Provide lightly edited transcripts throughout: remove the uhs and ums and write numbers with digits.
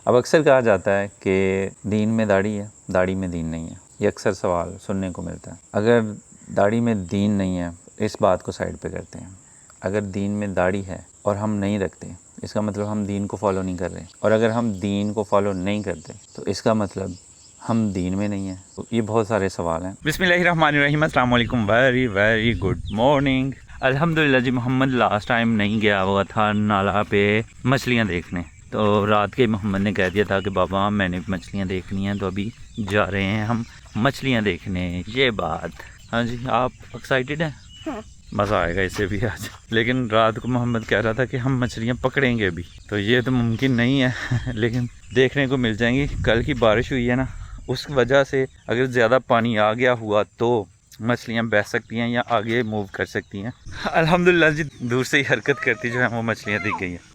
اب اکثر کہا جاتا ہے کہ دین میں داڑھی ہے، داڑھی میں دین نہیں ہے، یہ اکثر سوال سننے کو ملتا ہے۔ اگر داڑھی میں دین نہیں ہے اس بات کو سائڈ پہ کرتے ہیں، اگر دین میں داڑھی ہے اور ہم نہیں رکھتے اس کا مطلب ہم دین کو فالو نہیں کر رہے، اور اگر ہم دین کو فالو نہیں کرتے تو اس کا مطلب ہم دین میں نہیں ہیں۔ تو یہ بہت سارے سوال ہیں۔ بسم اللہ الرحمن الرحیم، السلام علیکم، ویری گڈ مارننگ۔ الحمدللہ جی، محمد لاسٹ ٹائم نہیں گیا ہوا تھا نالا پہ مچھلیاں دیکھنے، تو رات کے محمد نے کہہ دیا تھا کہ بابا میں نے مچھلیاں دیکھنی ہیں، تو ابھی جا رہے ہیں ہم مچھلیاں دیکھنے۔ یہ بات، ہاں جی، آپ ایکسائٹیڈ ہیں؟ مزہ آئے گا اسے بھی آج۔ لیکن رات کو محمد کہہ رہا تھا کہ ہم مچھلیاں پکڑیں گے بھی، تو یہ تو ممکن نہیں ہے لیکن دیکھنے کو مل جائیں گی۔ کل کی بارش ہوئی ہے نا، اس وجہ سے اگر زیادہ پانی آ گیا ہوا تو مچھلیاں بہہ سکتی ہیں یا آگے موو کر سکتی ہیں۔ الحمدللہ جی، دور سے ہی حرکت کرتی جو ہے وہ مچھلیاں دکھ گئی ہیں۔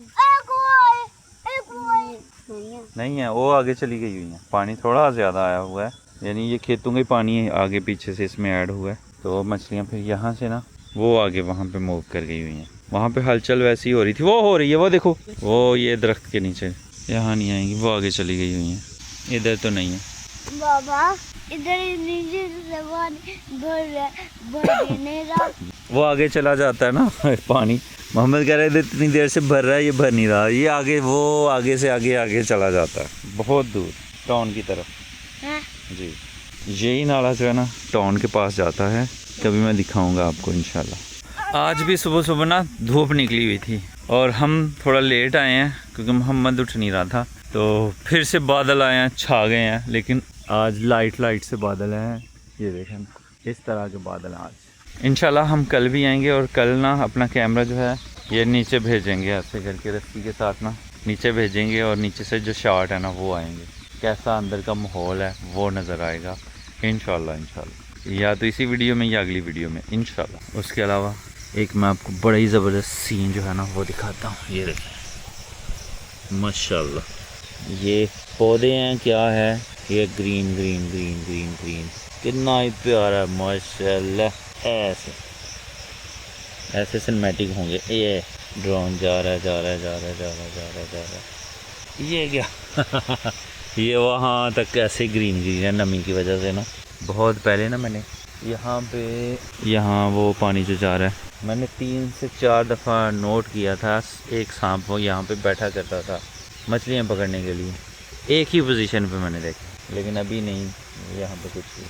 نہیں ہے، وہ آگے چلی گئی ہوئی ہیں، پانی تھوڑا زیادہ آیا ہوا ہے، یعنی یہ کھیتوں کا ہی پانی آگے پیچھے سے اس میں ایڈ ہوا ہے، تو مچھلیاں پھر یہاں سے نا وہ آگے وہاں پہ موو کر گئی ہوئی ہیں۔ وہاں پہ ہلچل ویسی ہو رہی تھی، وہ ہو رہی ہے، وہ دیکھو، وہ یہ درخت کے نیچے، یہاں نہیں آئیں گی، وہ آگے چلی گئی ہوئی ہیں، ادھر تو نہیں ہے بابا، ادھر نیچے وہ آگے چلا جاتا ہے نا پانی۔ محمد کہہ رہے تھے اتنی دیر سے بھر رہا ہے، یہ بھر نہیں رہا، یہ آگے، وہ آگے سے آگے چلا جاتا ہے بہت دور ٹاؤن کی طرف۔ جی، یہی نالا جو ہے نا ٹاؤن کے پاس جاتا ہے، کبھی میں دکھاؤں گا آپ کو انشاءاللہ۔ آج بھی صبح صبح نا دھوپ نکلی ہوئی تھی اور ہم تھوڑا لیٹ آئے ہیں کیونکہ محمد اٹھ نہیں رہا تھا، تو پھر سے بادل آئے ہیں، چھا گئے ہیں، لیکن آج لائٹ سے بادل ہیں، یہ دیکھیں اس طرح کے بادل ہیں آج۔ انشاءاللہ ہم کل بھی آئیں گے، اور کل نا اپنا کیمرہ جو ہے یہ نیچے بھیجیں گے، ایسے کر کے رسی کے ساتھ نا نیچے بھیجیں گے، اور نیچے سے جو شاٹ ہے نا وہ آئیں گے، کیسا اندر کا ماحول ہے وہ نظر آئے گا انشاءاللہ، یا تو اسی ویڈیو میں یا اگلی ویڈیو میں انشاءاللہ۔ اس کے علاوہ ایک میں آپ کو بڑا ہی زبردست سین جو ہے نا وہ دکھاتا ہوں، یہ دیکھیں ماشاءاللہ، یہ پودے ہیں، کیا ہے یہ، گرین کتنا ہی پیارا ہے ماشاءاللہ۔ ایسے سنمیٹک ہوں گے، یہ ڈرون جا رہا ہے، یہ کیا یہ وہاں تک ایسے گرین ہے نمی کی وجہ سے نا۔ بہت پہلے نا میں نے یہاں وہ پانی جو جا رہا ہے، میں نے 3 سے 4 دفعہ نوٹ کیا تھا، ایک سانپ وہ یہاں پہ بیٹھا کرتا تھا مچھلیاں پکڑنے کے لیے، ایک ہی پوزیشن پہ میں نے دیکھا، لیکن ابھی نہیں یہاں پہ کچھ بھی۔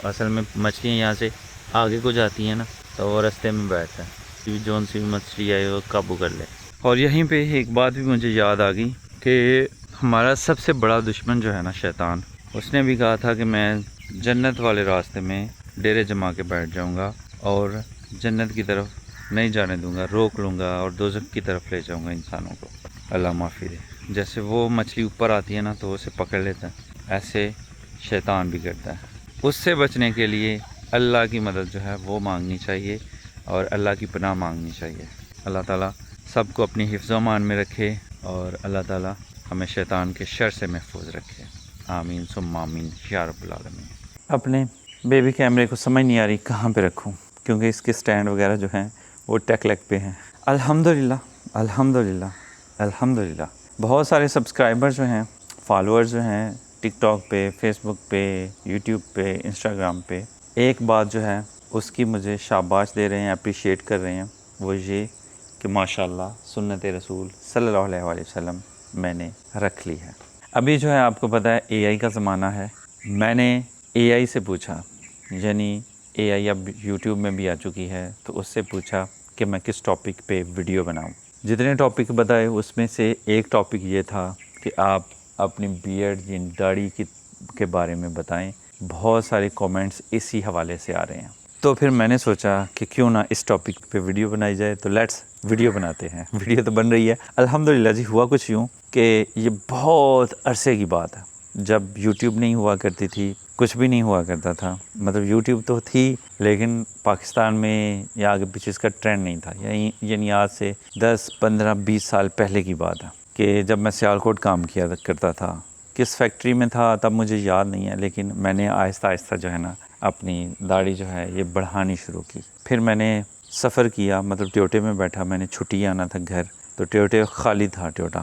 اصل میں مچھلیاں یہاں سے آگے کو جاتی ہیں نا تو وہ رستے میں بیٹھتا ہے، جون سی بھی مچھلی آئے وہ قابو کر لے۔ اور یہیں پہ ایک بات بھی مجھے یاد آ گئی کہ ہمارا سب سے بڑا دشمن جو ہے نا شیطان، اس نے بھی کہا تھا کہ میں جنت والے راستے میں ڈیرے جما کے بیٹھ جاؤں گا اور جنت کی طرف نہیں جانے دوں گا، روک لوں گا اور دوزخ کی طرف لے جاؤں گا انسانوں کو، اللہ معافی دے۔ جیسے وہ مچھلی اوپر آتی ہے نا تو اسے پکڑ لیتا ہے، ایسے شیطان بھی کرتا ہے۔ اس سے بچنے کے لیے اللہ کی مدد جو ہے وہ مانگنی چاہیے اور اللہ کی پناہ مانگنی چاہیے۔ اللہ تعالیٰ سب کو اپنی حفظ و امان میں رکھے اور اللہ تعالیٰ ہمیں شیطان کے شر سے محفوظ رکھے، آمین ثم آمین یا رب العالمین۔ اپنے بیبی کیمرے کو سمجھ نہیں آ رہی کہاں پہ رکھوں، کیونکہ اس کے سٹینڈ وغیرہ جو ہیں وہ ٹیکلک پہ ہیں۔ الحمدللہ بہت سارے سبسکرائبر جو ہیں، فالوورز جو ہیں ٹک ٹاک پہ، فیس بک پہ، یوٹیوب پہ، انسٹاگرام پہ، ایک بات جو ہے اس کی مجھے شاباش دے رہے ہیں، اپریشیٹ کر رہے ہیں، وہ یہ کہ ماشاءاللہ سنت رسول صلی اللہ علیہ وآلہ وسلم میں نے رکھ لی ہے۔ ابھی جو ہے آپ کو پتہ ہے اے آئی کا زمانہ ہے، میں نے اے آئی سے پوچھا، یعنی اے آئی اب یوٹیوب میں بھی آ چکی ہے، تو اس سے پوچھا کہ میں کس ٹاپک پہ ویڈیو بناؤں۔ جتنے ٹاپک بتائے اس میں سے ایک ٹاپک یہ تھا کہ آپ اپنی بیئرڈ یعنی داڑھی کے بارے میں بتائیں۔ بہت سارے کومنٹس اسی حوالے سے آ رہے ہیں، تو پھر میں نے سوچا کہ کیوں نہ اس ٹاپک پہ ویڈیو بنائی جائے، تو لیٹس ویڈیو بناتے ہیں۔ ویڈیو تو بن رہی ہے الحمدللہ جی۔ ہوا کچھ یوں کہ یہ بہت عرصے کی بات ہے، جب یوٹیوب نہیں ہوا کرتی تھی، کچھ بھی نہیں ہوا کرتا تھا، مطلب یوٹیوب تو تھی لیکن پاکستان میں یا آگے پیچھے اس کا ٹرینڈ نہیں تھا، یعنی آج سے 10 15 20 سال پہلے کی بات ہے کہ جب میں سیالکوٹ کام کیا کرتا تھا، کس فیکٹری میں تھا تب مجھے یاد نہیں ہے، لیکن میں نے آہستہ آہستہ جو ہے نا اپنی داڑھی جو ہے یہ بڑھانی شروع کی۔ پھر میں نے سفر کیا، مطلب ٹیوٹے میں بیٹھا، میں نے چھٹی آنا تھا گھر، تو ٹیوٹے خالی تھا ٹیوٹا،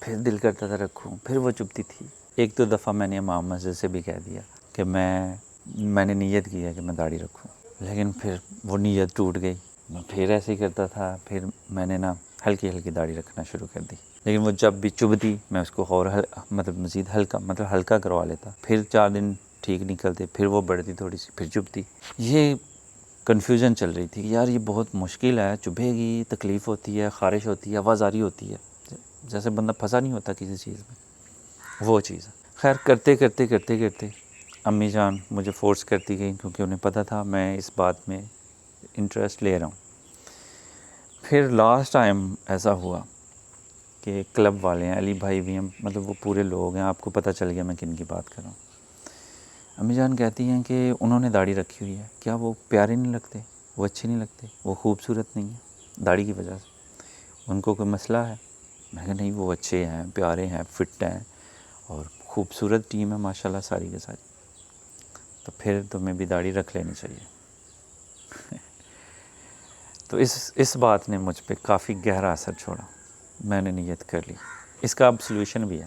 پھر دل کرتا تھا رکھوں، پھر وہ چبھتی تھی۔ ایک دو دفعہ میں نے امام مسجد سے بھی کہہ دیا کہ میں نے نیت کی ہے کہ میں داڑھی رکھوں، لیکن پھر وہ نیت ٹوٹ گئی۔ میں پھر ایسے ہی کرتا تھا، پھر میں نے ہلکی ہلکی داڑھی رکھنا شروع کر دی، لیکن وہ جب بھی چبھتی میں اس کو اور مزید ہلکا کروا لیتا۔ پھر 4 دن ٹھیک نکلتے، پھر وہ بڑھتی تھوڑی سی، پھر چبھتی۔ یہ کنفیوژن چل رہی تھی کہ یار یہ بہت مشکل ہے، چبھے گی، تکلیف ہوتی ہے، خارش ہوتی ہے، آواز آ رہی ہوتی ہے، جیسے بندہ پھنسا نہیں ہوتا کسی چیز میں، وہ چیز ہے۔ خیر کرتے امی جان مجھے فورس کرتی گئی، کیونکہ انہیں پتہ تھا میں اس بات میں انٹرسٹ لے رہا ہوں۔ پھر لاسٹ ٹائم ایسا ہوا کہ کلب والے ہیں، علی بھائی بھی ہیں، مطلب وہ پورے لوگ ہیں، آپ کو پتہ چل گیا میں کن کی بات کر رہا ہوں۔ امی جان کہتی ہیں کہ انہوں نے داڑھی رکھی ہوئی ہے، کیا وہ پیارے نہیں لگتے، وہ اچھے نہیں لگتے، وہ خوبصورت نہیں ہیں داڑھی کی وجہ سے، ان کو کوئی مسئلہ ہے؟ میں کہا نہیں، وہ اچھے ہیں، پیارے ہیں، فٹ ہیں، اور خوبصورت ٹیم ہے ماشاءاللہ ساری کے ساری، تو پھر تمہیں بھی داڑھی رکھ لینی چاہیے۔ تو اس بات نے مجھ پہ کافی گہرا اثر چھوڑا۔ میں نے نیت کر لی۔ اس کا اب سلوشن بھی ہے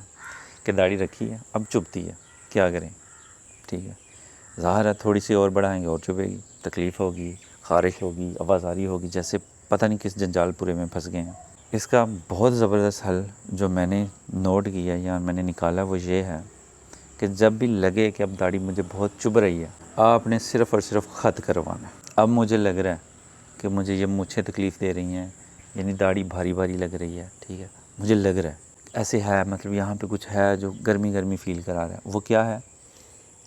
کہ داڑھی رکھی ہے، اب چبھتی ہے، کیا کریں؟ ٹھیک ہے، ظاہر ہے تھوڑی سی اور بڑھائیں گے اور چبھے گی، تکلیف ہوگی، خارش ہوگی، آوازاری ہوگی، جیسے پتہ نہیں کس جنجال پورے میں پھنس گئے ہیں۔ اس کا بہت زبردست حل جو میں نے نوٹ کیا یا میں نے نکالا وہ یہ ہے کہ جب بھی لگے کہ اب داڑھی مجھے بہت چبھ رہی ہے، آپ نے صرف اور صرف خط کروانا ہے۔ اب مجھے لگ رہا ہے کہ مجھے یہ مجھے تکلیف دے رہی ہیں، یعنی داڑھی بھاری بھاری لگ رہی ہے، ٹھیک ہے، مجھے لگ رہا ہے ایسے ہے، مطلب یہاں پہ کچھ ہے جو گرمی فیل کرا رہا ہے۔ وہ کیا ہے؟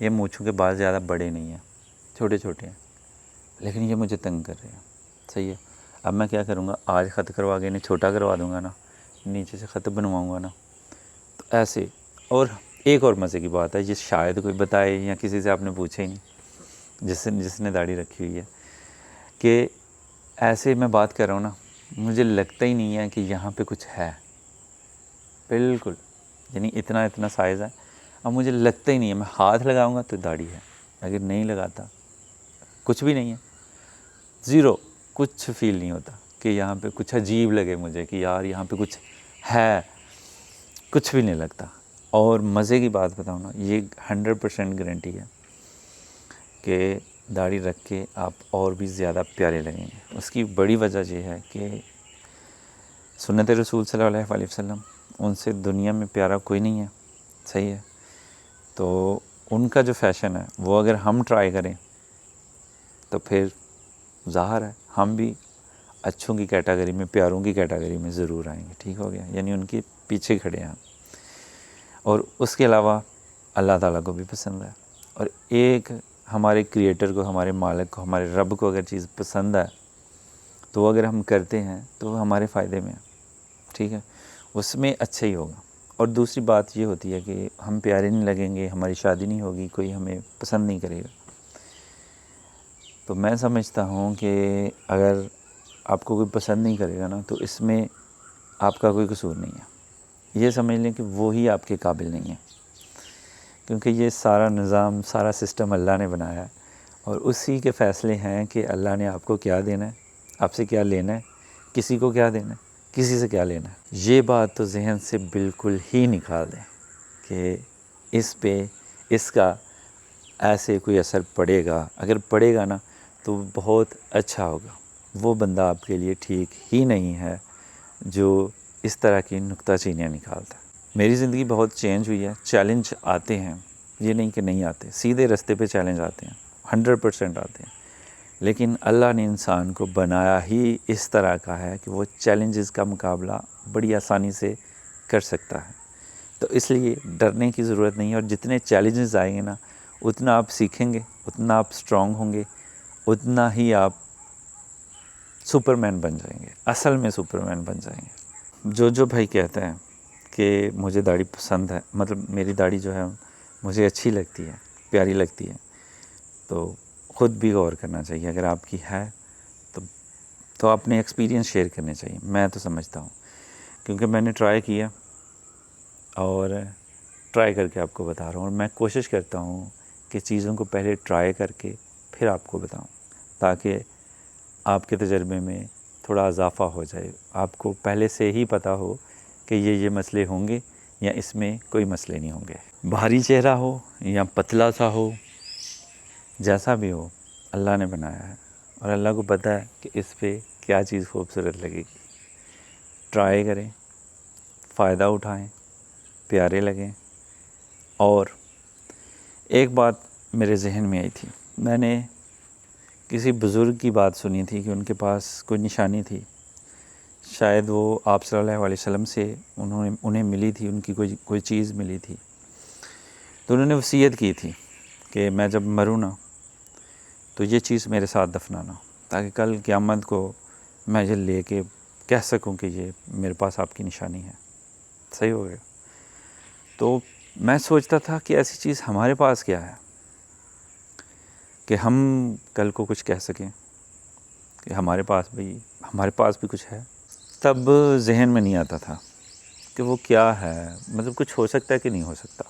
یہ مونچھوں کے بال زیادہ بڑے نہیں ہیں، چھوٹے چھوٹے ہیں، لیکن یہ مجھے تنگ کر رہے ہیں۔ صحیح ہے، اب میں کیا کروں گا، آج خط کروا کے انہیں چھوٹا کروا دوں گا نا، نیچے سے خط بنواؤں گا نا، تو ایسے۔ اور ایک اور مزے کی بات ہے، یہ شاید کوئی بتائے یا کسی سے آپ نے پوچھا ہی نہیں جس نے داڑھی رکھی ہوئی ہے، کہ ایسے میں بات کر رہا ہوں نا، مجھے لگتا ہی نہیں ہے کہ یہاں پہ کچھ ہے، بالکل، یعنی اتنا سائز ہے، اب مجھے لگتا ہی نہیں ہے، میں ہاتھ لگاؤں گا تو داڑھی ہے، اگر نہیں لگاتا کچھ بھی نہیں ہے، زیرو، کچھ فیل نہیں ہوتا کہ یہاں پہ کچھ عجیب لگے مجھے کہ یار یہاں پہ کچھ ہے، کچھ بھی نہیں لگتا۔ اور مزے کی بات بتاؤں نا، یہ 100% گارنٹی ہے کہ داڑھی رکھ کے آپ اور بھی زیادہ پیارے لگیں گے۔ اس کی بڑی وجہ یہ ہے کہ سنت رسول صلی اللہ علیہ وسلم، ان سے دنیا میں پیارا کوئی نہیں ہے، صحیح ہے، تو ان کا جو فیشن ہے وہ اگر ہم ٹرائی کریں تو پھر ظاہر ہے ہم بھی اچھوں کی کیٹیگری میں، پیاروں کی کیٹیگری میں ضرور آئیں گے، ٹھیک ہو گیا، یعنی ان کے پیچھے کھڑے ہیں ہم۔ اور اس کے علاوہ اللہ تعالیٰ کو بھی پسند ہے، اور ایک ہمارے کریٹر کو، ہمارے مالک کو، ہمارے رب کو اگر چیز پسند ہے تو وہ اگر ہم کرتے ہیں تو وہ ہمارے فائدے میں ہے، ٹھیک ہے، اس میں اچھا ہی ہوگا۔ اور دوسری بات یہ ہوتی ہے کہ ہم پیارے نہیں لگیں گے، ہماری شادی نہیں ہوگی، کوئی ہمیں پسند نہیں کرے گا۔ تو میں سمجھتا ہوں کہ اگر آپ کو کوئی پسند نہیں کرے گا نا، تو اس میں آپ کا کوئی قصور نہیں ہے، یہ سمجھ لیں کہ وہی آپ کے قابل نہیں ہے، کیونکہ یہ سارا نظام، سارا سسٹم اللہ نے بنایا ہے، اور اسی کے فیصلے ہیں کہ اللہ نے آپ کو کیا دینا ہے، آپ سے کیا لینا ہے، کسی کو کیا دینا ہے، کسی سے کیا لینا ہے۔ یہ بات تو ذہن سے بالکل ہی نکال دیں کہ اس کا ایسے کوئی اثر پڑے گا، اگر پڑے گا نا تو بہت اچھا ہوگا۔ وہ بندہ آپ کے لیے ٹھیک ہی نہیں ہے جو اس طرح کی نکتہ چینیاں نکالتا ہے۔ میری زندگی بہت چینج ہوئی ہے، چیلنج آتے ہیں، یہ نہیں کہ نہیں آتے، سیدھے رستے پہ چیلنج آتے ہیں، 100% آتے ہیں، لیکن اللہ نے انسان کو بنایا ہی اس طرح کا ہے کہ وہ چیلنجز کا مقابلہ بڑی آسانی سے کر سکتا ہے۔ تو اس لیے ڈرنے کی ضرورت نہیں ہے، اور جتنے چیلنجز آئیں گے نا، اتنا آپ سیکھیں گے، اتنا آپ اسٹرانگ ہوں گے، اتنا ہی آپ سپرمین بن جائیں گے، اصل میں سپرمین بن جائیں گے۔ جو بھائی کہتے ہیں کہ مجھے داڑھی پسند ہے، مطلب میری داڑھی جو ہے مجھے اچھی لگتی ہے، پیاری لگتی ہے، تو خود بھی غور کرنا چاہیے، اگر آپ کی ہے تو اپنے ایکسپیرینس شیئر کرنے چاہیے، میں تو سمجھتا ہوں، کیونکہ میں نے ٹرائی کیا اور ٹرائی کر کے آپ کو بتا رہا ہوں، اور میں کوشش کرتا ہوں کہ چیزوں کو پہلے ٹرائی کر کے پھر آپ کو بتاؤں، تاکہ آپ کے تجربے میں تھوڑا اضافہ ہو جائے، آپ کو پہلے سے ہی پتہ ہو کہ یہ مسئلے ہوں گے یا اس میں کوئی مسئلے نہیں ہوں گے. بھاری چہرہ ہو یا پتلا سا ہو، جیسا بھی ہو اللہ نے بنایا ہے، اور اللہ کو پتہ ہے کہ اس پہ کیا چیز خوبصورت لگے گی. ٹرائی کریں، فائدہ اٹھائیں، پیارے لگیں. اور ایک بات میرے ذہن میں آئی تھی، میں نے کسی بزرگ کی بات سنی تھی کہ ان کے پاس کوئی نشانی تھی، شاید وہ آپ صلی اللہ علیہ وسلم سے انہیں ملی تھی، ان کی کوئی چیز ملی تھی. تو انہوں نے وصیت کی تھی کہ میں جب مروں نا تو یہ چیز میرے ساتھ دفنانا، تاکہ کل قیامت کو میں یہ لے کے کہہ سکوں کہ یہ میرے پاس آپ کی نشانی ہے. صحیح ہو گیا. تو میں سوچتا تھا کہ ایسی چیز ہمارے پاس کیا ہے کہ ہم کل کو کچھ کہہ سکیں کہ ہمارے پاس بھی کچھ ہے. تب ذہن میں نہیں آتا تھا کہ وہ کیا ہے، مطلب کچھ ہو سکتا ہے کہ نہیں ہو سکتا.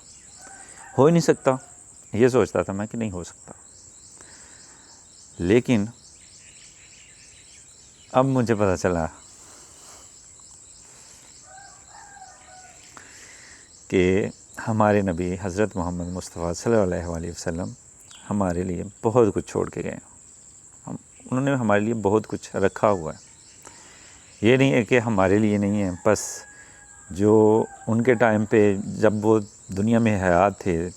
ہو ہی نہیں سکتا، یہ سوچتا تھا میں کہ نہیں ہو سکتا. لیکن اب مجھے پتہ چلا کہ ہمارے نبی حضرت محمد مصطفیٰ صلی اللہ علیہ وسلم ہمارے لیے بہت کچھ چھوڑ کے گئے. انہوں نے ہمارے لیے بہت کچھ رکھا ہوا ہے. یہ نہیں ہے کہ ہمارے لیے نہیں ہے، بس جو ان کے ٹائم پہ جب وہ دنیا میں حیات تھے،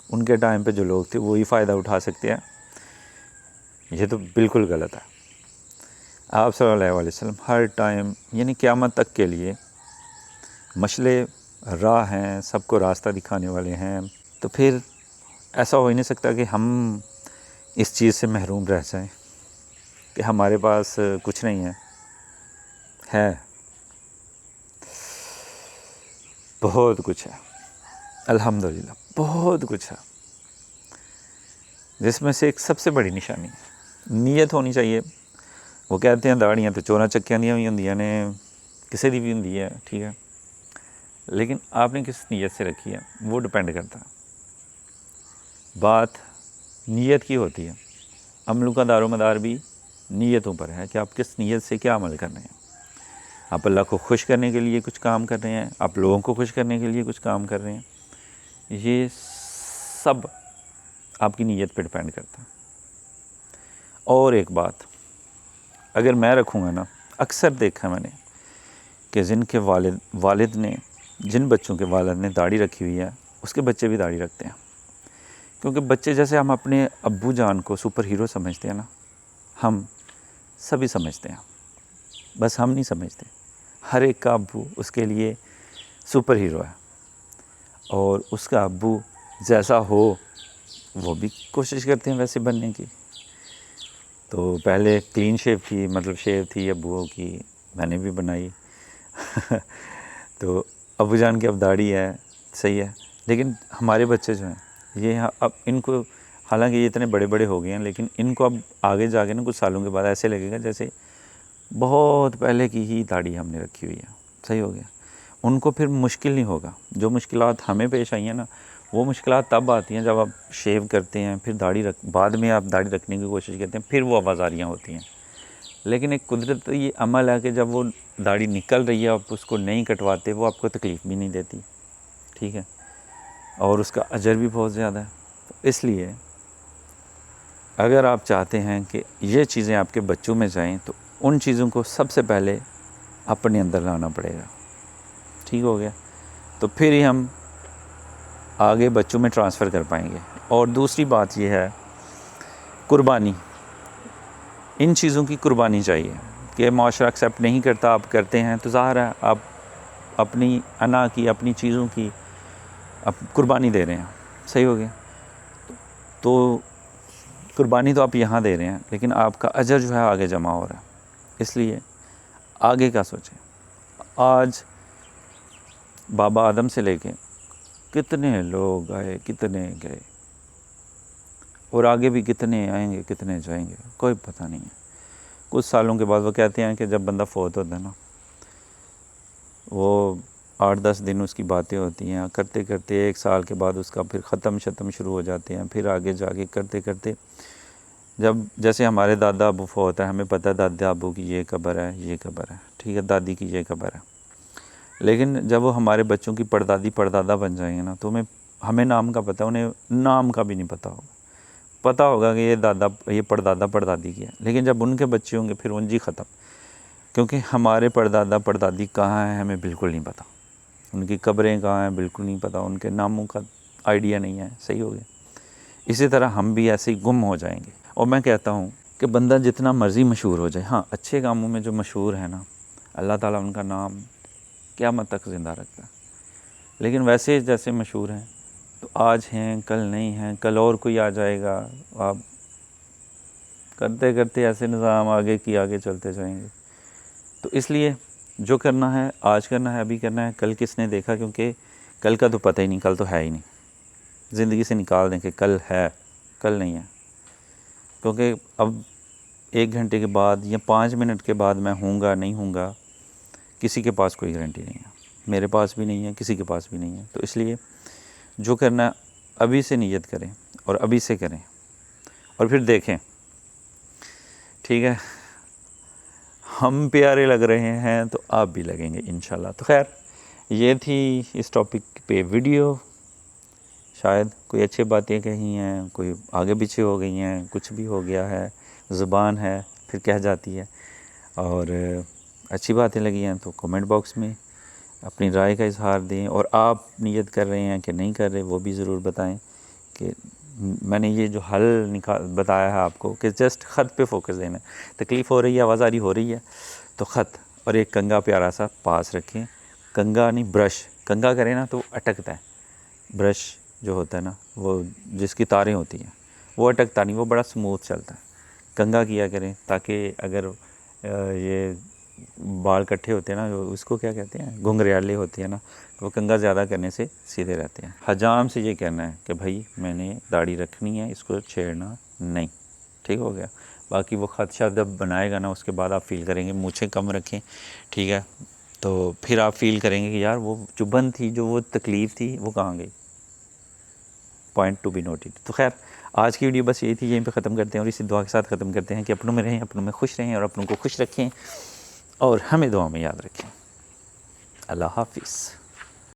ان کے ٹائم پہ جو لوگ تھے وہی فائدہ اٹھا سکتے ہیں. یہ تو بالکل غلط ہے. آپ صلی اللہ علیہ وسلم ہر ٹائم یعنی قیامت تک کے لیے مشعلِ راہ ہیں، سب کو راستہ دکھانے والے ہیں. تو پھر ایسا ہو ہی نہیں سکتا کہ ہم اس چیز سے محروم رہ جائیں کہ ہمارے پاس کچھ نہیں ہے. بہت کچھ ہے، الحمدللہ بہت کچھ ہے، جس میں سے ایک سب سے بڑی نشانی نیت ہونی چاہیے. وہ کہتے ہیں داڑیاں تو چوراں چکیاں دیاں بھی ہوندیاں نے، کسی دی بھی ہوندی ہے، ٹھیک ہے، لیکن آپ نے کس نیت سے رکھی ہے وہ ڈپینڈ کرتا ہے. بات نیت کی ہوتی ہے. عملوں کا دار و مدار بھی نیتوں پر ہے کہ آپ کس نیت سے کیا عمل کر رہے ہیں. آپ اللہ کو خوش کرنے کے لیے کچھ کام کر رہے ہیں، آپ لوگوں کو خوش کرنے کے لیے کچھ کام کر رہے ہیں، یہ سب آپ کی نیت پہ ڈپینڈ کرتا ہے. اور ایک بات اگر میں رکھوں گا نا، اکثر دیکھا میں نے کہ جن بچوں کے والد نے داڑھی رکھی ہوئی ہے اس کے بچے بھی داڑھی رکھتے ہیں. کیونکہ بچے جیسے ہم اپنے ابو جان کو سپر ہیرو سمجھتے ہیں نا، ہم سبھی سمجھتے ہیں، بس ہم نہیں سمجھتے. ہر ایک کا ابو اس کے لیے سپر ہیرو ہے، اور اس کا ابو جیسا ہو وہ بھی کوشش کرتے ہیں ویسے بننے کی. تو پہلے کلین شیو تھی ابوؤں کی، میں نے بھی بنائی. تو ابو جان کی اب داڑھی ہے، صحیح ہے. لیکن ہمارے بچے جو ہیں یہ اب ان کو، حالانکہ یہ اتنے بڑے بڑے ہو گئے ہیں، لیکن ان کو اب آگے جا کے نا کچھ سالوں کے بعد ایسے لگے گا جیسے بہت پہلے کی ہی داڑھی ہم نے رکھی ہوئی ہے. صحیح ہو گیا. ان کو پھر مشکل نہیں ہوگا. جو مشکلات ہمیں پیش آئی ہیں نا، وہ مشکلات تب آتی ہیں جب آپ شیو کرتے ہیں، پھر بعد میں آپ داڑھی رکھنے کی کوشش کرتے ہیں، پھر وہ آوازاریاں ہوتی ہیں. لیکن ایک قدرتی عمل ہے کہ جب وہ داڑھی نکل رہی ہے آپ اس کو نہیں کٹواتے، وہ آپ کو تکلیف بھی نہیں دیتی، ٹھیک ہے، اور اس کا اجر بھی بہت زیادہ ہے. اس لیے اگر آپ چاہتے ہیں کہ یہ چیزیں آپ کے بچوں میں جائیں تو ان چیزوں کو سب سے پہلے اپنے اندر لانا پڑے گا. ٹھیک ہو گیا. تو پھر ہی ہم آگے بچوں میں ٹرانسفر کر پائیں گے. اور دوسری بات یہ ہے قربانی. ان چیزوں کی قربانی چاہیے کہ معاشرہ ایکسیپٹ نہیں کرتا، آپ کرتے ہیں تو ظاہر ہے آپ اپنی انا کی، اپنی چیزوں کی قربانی دے رہے ہیں. صحیح ہو گیا. تو قربانی تو آپ یہاں دے رہے ہیں، لیکن آپ کا اجر جو ہے آگے جمع ہو رہا ہے. اس لیے آگے کا سوچیں. آج بابا آدم سے لے کے کتنے لوگ آئے، کتنے گئے، اور آگے بھی کتنے آئیں گے، کتنے جائیں گے، کوئی پتہ نہیں ہے. کچھ سالوں کے بعد وہ کہتے ہیں کہ جب بندہ فوت ہوتا ہے نا، وہ 8-10 دن اس کی باتیں ہوتی ہیں، کرتے کرتے 1 سال کے بعد اس کا پھر ختم شروع ہو جاتے ہیں. پھر آگے جا کے کرتے کرتے جب جیسے ہمارے دادا ابو فوت ہے، ہمیں پتہ ہے دادا ابو کی یہ قبر ہے، یہ قبر ہے، ٹھیک ہے، دادی کی یہ قبر ہے. لیکن جب وہ ہمارے بچوں کی پردادی پردادا بن جائیں گے نا تو ہمیں نام کا پتہ، انہیں نام کا بھی نہیں پتہ ہوگا. پتہ ہوگا کہ یہ پردادا پردادی کی ہے، لیکن جب ان کے بچے ہوں گے پھر ان جی ختم. کیونکہ ہمارے پردادا پردادی کہاں ہیں ہمیں بالکل نہیں پتہ، ان کی قبریں کہاں ہیں بالکل نہیں پتہ، ان کے ناموں کا آئیڈیا نہیں ہے. صحیح ہو گیا. اسی طرح ہم بھی ایسے ہی گم ہو جائیں گے. اور میں کہتا ہوں کہ بندہ جتنا مرضی مشہور ہو جائے، ہاں اچھے کاموں میں جو مشہور ہے نا، اللہ تعالیٰ ان کا نام قیامت تک زندہ رکھتا ہے. لیکن ویسے جیسے مشہور ہیں تو آج ہیں کل نہیں ہیں، کل اور کوئی آ جائے گا، آپ کرتے کرتے ایسے نظام آگے کی آگے چلتے جائیں گے. تو اس لیے جو کرنا ہے آج کرنا ہے، ابھی کرنا ہے. کل کس نے دیکھا، کیونکہ کل کا تو پتہ ہی نہیں، کل تو ہے ہی نہیں. زندگی سے نکال دیں کہ کل ہے، کل نہیں ہے. کیونکہ اب 1 گھنٹے کے بعد یا 5 منٹ کے بعد میں ہوں گا نہیں ہوں گا، کسی کے پاس کوئی گارنٹی نہیں ہے. میرے پاس بھی نہیں ہے، کسی کے پاس بھی نہیں ہے. تو اس لیے جو کرنا ہے ابھی سے نیت کریں اور ابھی سے کریں اور پھر دیکھیں. ٹھیک ہے، ہم پیارے لگ رہے ہیں تو آپ بھی لگیں گے انشاءاللہ. تو خیر یہ تھی اس ٹاپک پہ ویڈیو. شاید کوئی اچھی باتیں کہی ہیں، کوئی آگے پیچھے ہو گئی ہیں، کچھ بھی ہو گیا ہے، زبان ہے پھر کہہ جاتی ہے. اور اچھی باتیں لگی ہیں تو کمنٹ باکس میں اپنی رائے کا اظہار دیں. اور آپ نیت کر رہے ہیں کہ نہیں کر رہے وہ بھی ضرور بتائیں. کہ میں نے یہ جو حل بتایا ہے آپ کو کہ جسٹ خط پہ فوکس دینا ہے. تکلیف ہو رہی ہے، آواز آ رہی ہو رہی ہے تو خط اور ایک کنگا پیارا سا پاس رکھیں. کنگا نہیں، برش. کنگا کریں نا تو اٹکتا ہے. برش جو ہوتا ہے نا، وہ جس کی تاریں ہوتی ہیں وہ اٹکتا نہیں، وہ بڑا سموتھ چلتا ہے. کنگا کیا کریں تاکہ اگر یہ بال کٹھے ہوتے ہیں نا، جو اس کو کیا کہتے ہیں، گھنگریالے ہوتے ہیں نا، تو وہ کنگا زیادہ کرنے سے سیدھے رہتے ہیں. حجام سے یہ کہنا ہے کہ بھائی میں نے داڑھی رکھنی ہے، اس کو چھیڑنا نہیں. ٹھیک ہو گیا. باقی وہ خط شد جب بنائے گا نا اس کے بعد آپ فیل کریں گے مونچھیں کم رکھیں. ٹھیک ہے، تو پھر آپ فیل کریں گے کہ یار وہ چبھن تھی، جو وہ تکلیف تھی وہ کہاں گئی. Point to be noted. تو خیر آج کی ویڈیو بس یہی تھی، یہیں پہ ختم کرتے ہیں اور اسی دعا کے ساتھ ختم کرتے ہیں کہ اپنوں میں رہیں، اپنوں میں خوش رہیں اور اپنوں کو خوش رکھیں اور ہمیں دعا میں یاد رکھیں. اللہ حافظ.